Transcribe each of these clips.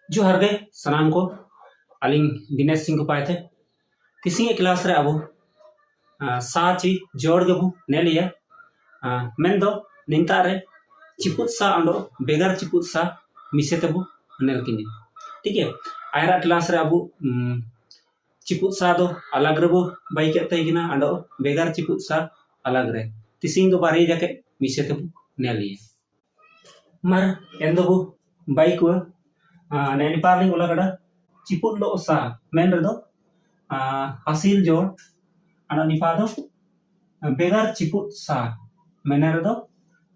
जोहार गे सनाम को अलिंग दिनेश सिंह को पाए थे तिसिंग क्लास रे अबो सा ची जोड़ गेबु नेलिया मेन दो निंता रे चिपुत सा अंडो बेगार चिपुत सा मिसे तेबु नेल किनी ठीक है आयरा क्लास रे अबु चिपुत सा दो अलग रेबु बाई के तैगिना अंडो बेगार चिपुत सा अलग रे तिसिंग दो बारी जाके मिसे तेबु नेलिया मर एंदबु बाई को नेली पार्लिंग उला कड़ा चिपुत लो सा मेन रे दो hasil जोड़ अना निपा दो बेगार चिपुत सा मेने रे दो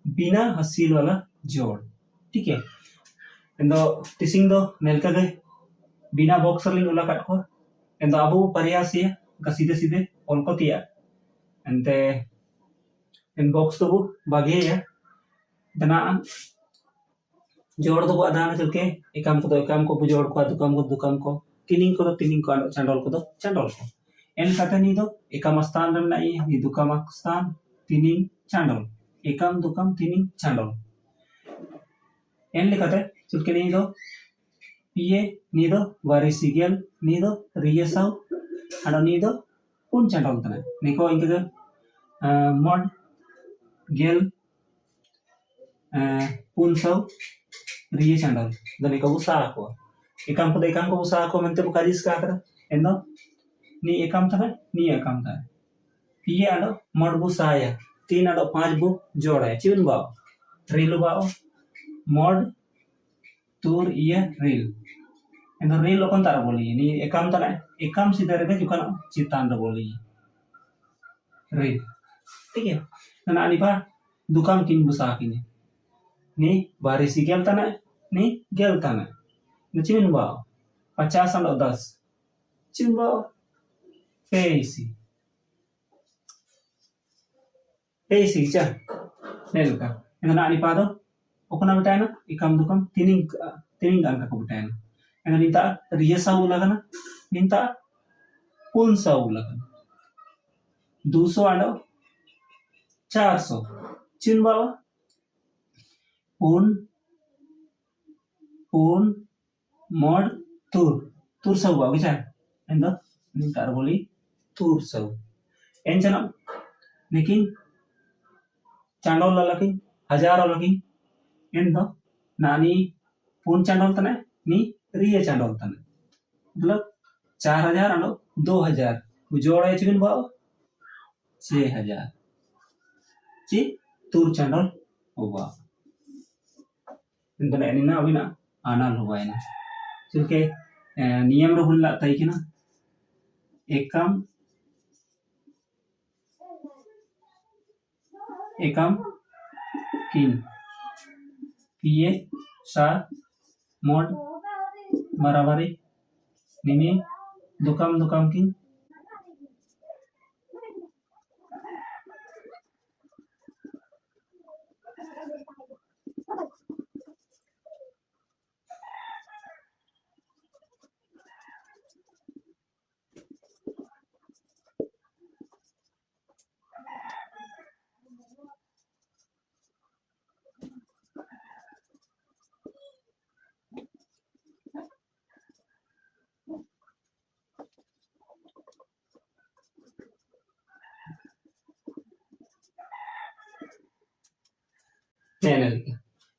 बिना hasil वाला जोड़ ठीक है एंदो तिसिंग दो नेलका गए बिना बॉक्स लिंग उला कट को एंदो अबु परियास ये का सीधे सीधे ऑन को तिया एंते इन बॉक्स तो बागे या तना जोड़ दो आदान चलके एकम को बुजोड़ को दुकाम को तीनिंग को चांडोल को एन काटे नी दो एकम स्थान रे नाई नी दुकाम स्थान तीनिंग चांडोल एकम दुकाम तीनिंग चांडोल एन लेकाते चलके नी दो पिए नी दो वारी सिगेल नी दो रियसाव अनो नी दो पुन चांडोल तने निको इनके मॉड गेल पुन साव रिये चांडल दने को उसा को एकम को उसा को मनते बुकाजिस का कर एनो नी एकम था नी एकम था पिए आडो मड बु साया 3 आडो 5 बु जोड़ा चिन बाओ रील बाओ मड तुर ये रील एनो रील लोकन तार बोली नी एकम सीधा रे जुकान चितान रे बोली रील ठीक है ना निपा दुकान किन बुसा किने नी बारी सिगेल तना नी गेल तना नचिन बाओ 50 और 10 चिन बाओ पेसी चा नेलका एना नी पादो ओकना बेटायना एकम दुकम तिनिंग गान का को बेटायना एना निता रियसा उलागना निता पुन सा उलागना 200 आडो 400 चिन बाओ पुन मड तुर सब बाबू जा एंदो नितार बोली तुर सब एन जना लेकिन चांडोल लकी 1000 लकी एंदो नानी पुन चांडोल तने नी रिये चांडोल तने मतलब 4000 अनो 2000 जोड़े चिन बाबू 6000 ची तुर चांडोल ओबा इंदो एनिना अबिना आनाल होबायना चलके नियम रो हुल्ला ताई किना एकम किन पिए सा मोड बराबरी निमी दुकाम किन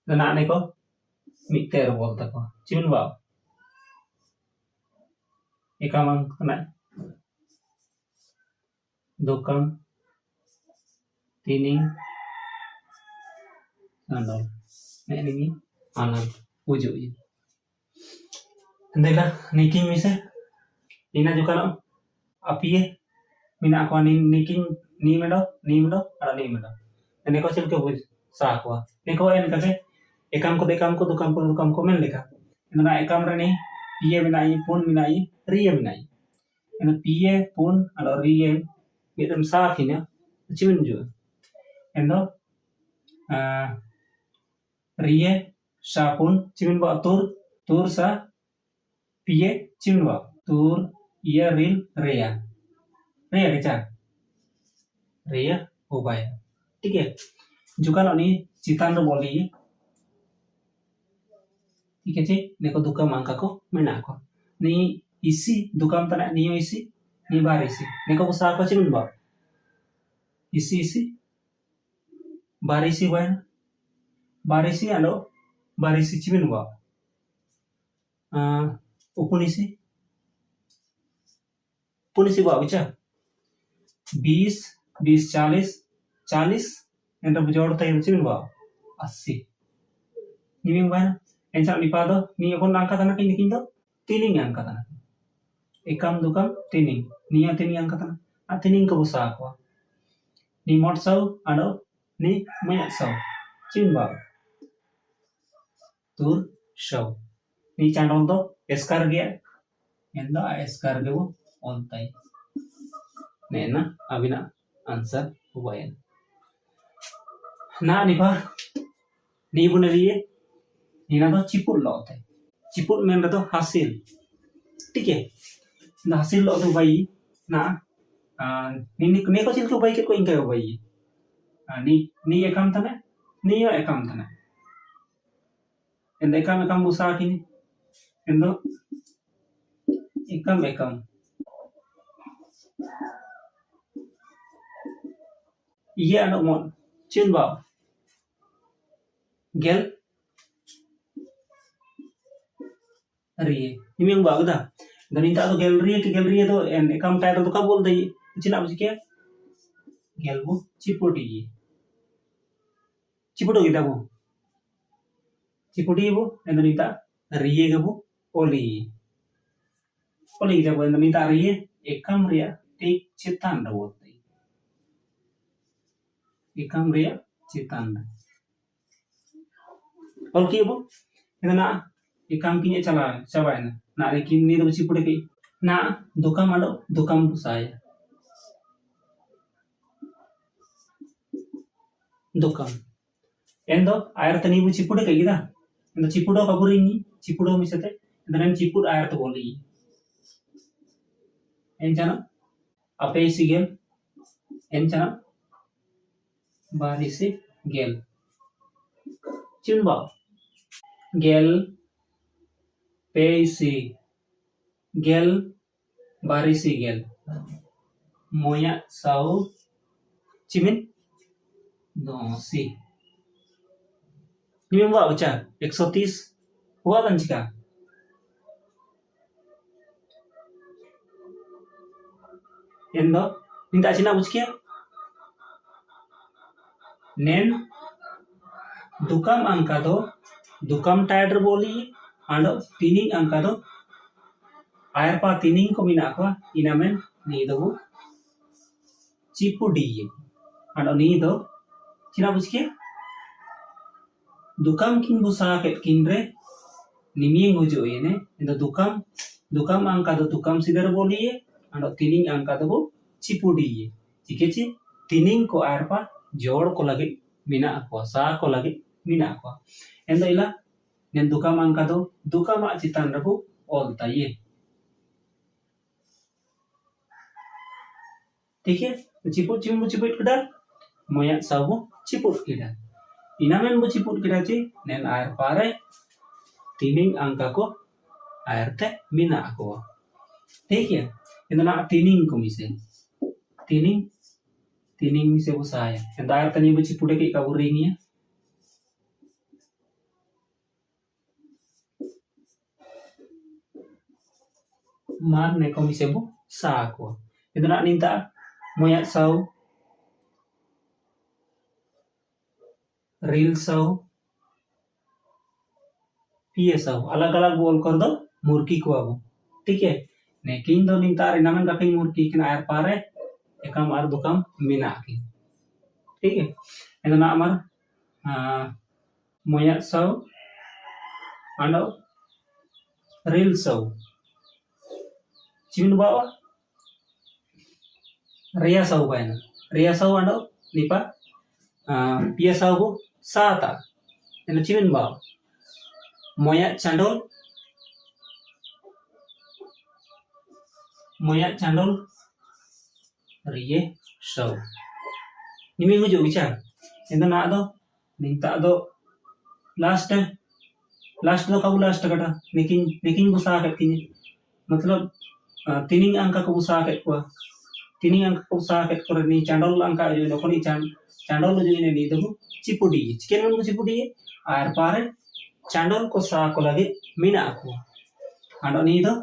नाने को मिक्तेर बोलता को चिन बाओ एकम कना दुकम तीनिंग चांडोल नेनी आनंद उजुई देखा निकिंग मिसे इना जुकानो अपिए मिना को निकिंग नी मेडो अड़ा नी मेडो ने को चल के बुझ सा को neko en kake ekam ko dukam ko men leka ena ekam re ni piye minai pun minai riye minai ena piye pun alo riye midem sa khina chimin ju endo riye sa pun chimin ba tur sa piye chimin ba tur iya ril reya kecha reya ubaya ठीक है जुकान अनि चितान बोली ठीक है neko dukam angka ko mena ko ni isi dukam tanah ni isi ni bar isi neko usaha ko cimin ba isi bar isi ba bar isi ando bar isi cimin ba upun isi ba bicha 20 20 40 yang terjauh tay cimin ba 80 niming ba encak dipado ni kon angka tanah kini kindo tining angka tanah ekam dukam tining niya tining angka tanah tining ko usaha ko ni mod sau ado ni mayat sau cimin ba tur sau ni candong to eskar gya enda eskar ge wo ontai nena abina answer hubayan na ni ba ni bunariye ni na to ciput lo te ciput men to hasil ठीक है ना hasil lo to bai na ni ko cil ko bai ke ko ingka bai ni ekam tane ni yo ekam tane enda ekam busa kini endo ekam iya anak mon cin ba gel riye ini yang bagus dah dan inta to gallery to en ekam title to ka bol dei cina busi ke gel bu cipudi kita bu cipudi bu en inta riye ke bu oli kita bu en inta riye ekam riya tik citan ro ekam riya citan ol ki bu na ekam kinya cala na rekin ni do cipudi ke na dukam ado dukam busaya dukam endo air tani bu cipudo kayak gitu endo cipudo kaburini cipudo misate dan cipud air to boli encana ape isi gel encana barisi gel cimba gel peisi gel barisi gel moya sau cimin dosi ini mbak baca 130 huwa kan jika endo minta cina buskia nen dukam angka do dukam title boli ando tining angka do air pa tining ko mina ko inamen ni do cipudi ando ni do cina buskia dukam kin busa ket kinre niming hujo ini endo dukam angka do dukam sidar boli ando tining angka do cipudi jike ci tining ko air pa jor ko lagi mina ko sa ko lagi mina ko endo ila nen dukam angka do dukam a citan rabu ol taye ठीक है ciput kita moyak sabu ciput kita inamen bu ciput kita ci nen air pare tining angka ko air te mina ko ठीक है itu na tining ko mise tining mise bu saya enta air tani bu ciput ke kaburing ya man ne ko mise bu sa ko itu na ninta moyak sau reel सौ पिए सौ अलग अलग बोल कर दो मुर्की को अब ठीक है ने किन दो निंता रे नमन का फिंग मुर्की किन आयर पारे एकम आर दुकम मिना की ठीक है itu na amar moyak sau ando reel सौ चिन bawa ria sau ando nipa पिए sau bu sata eno cimin ba moyak candol rie sau nimi hujo bicara endo na do ninta do last last दो काबू last कटा निकिन को सा cut किनी मतलब तीनिंग अंका को सा कट को तीनिंग अंका को सा कट को नी चांडोल अंका जो नखोनी चांडोल जो ने नी दबु चिपुडी चिकेन मन को चिपुडी आर पारे चांडोल को सा को लगे मीना को आडो नी दो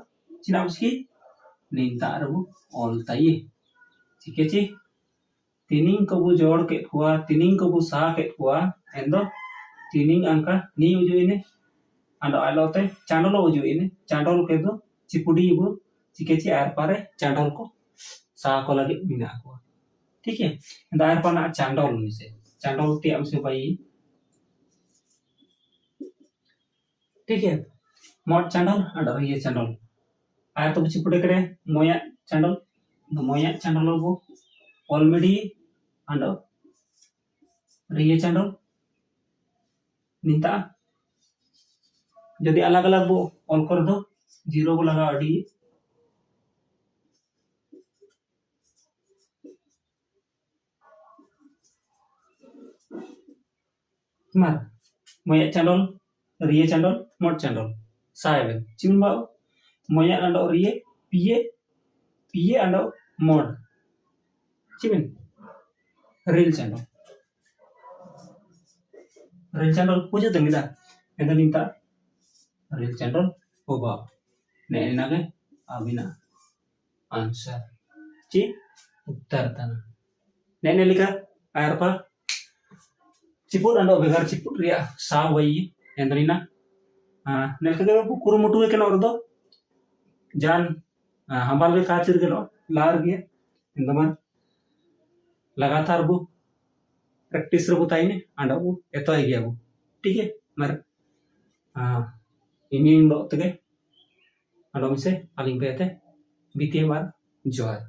चिना उसकी निंता रबु ऑल ताई चिके ची तीनिंग को बु जोड़ के हुआ तीनिंग को बु सा के हुआ एंदो तीनिंग अंका नी उजुइने आडो आलोते चांडोल उजुइने चांडोल के दो चिपुडी बु चिके ची आर पारे चांडोल को सा को लगे मीना को ठीक है दार पाना चांडोल मिसे चांडोल ते हमसे भाई ठीक है मोट चांडोल आडो ये चांडोल आर तो चिपुडे करे मोया चांडोल बु ऑलरेडी आडो रिये चांडोल निता यदि अलग अलग बो ऑल कर दो जीरो को लगा अड़ी मार मोया चांडोल रिये चांडोल मोट चांडोल साइबन चिमबा मोया आंडो रिये पिये आंडो मोड चिबन रिल चांडोल पूजा तंगिदा एंदा निता रिल चांडोल ओबा ने नागे अबिना आंसर ची उत्तर तना ने लिखा आरपा चिपुट आंडो बेगार चिपुट रिया सा वई एंदरिना नेलकगे कुरुमुटु के नोरदो जान हमाल के काचिर के नो लार गया इंदमन लगातार बु प्रैक्टिस रे बुताइने आंडो बु एतो ही गया बु ठीक है मर इमिन लो तगे आंडो मिसे अलिंग पेते बीते बार जोहार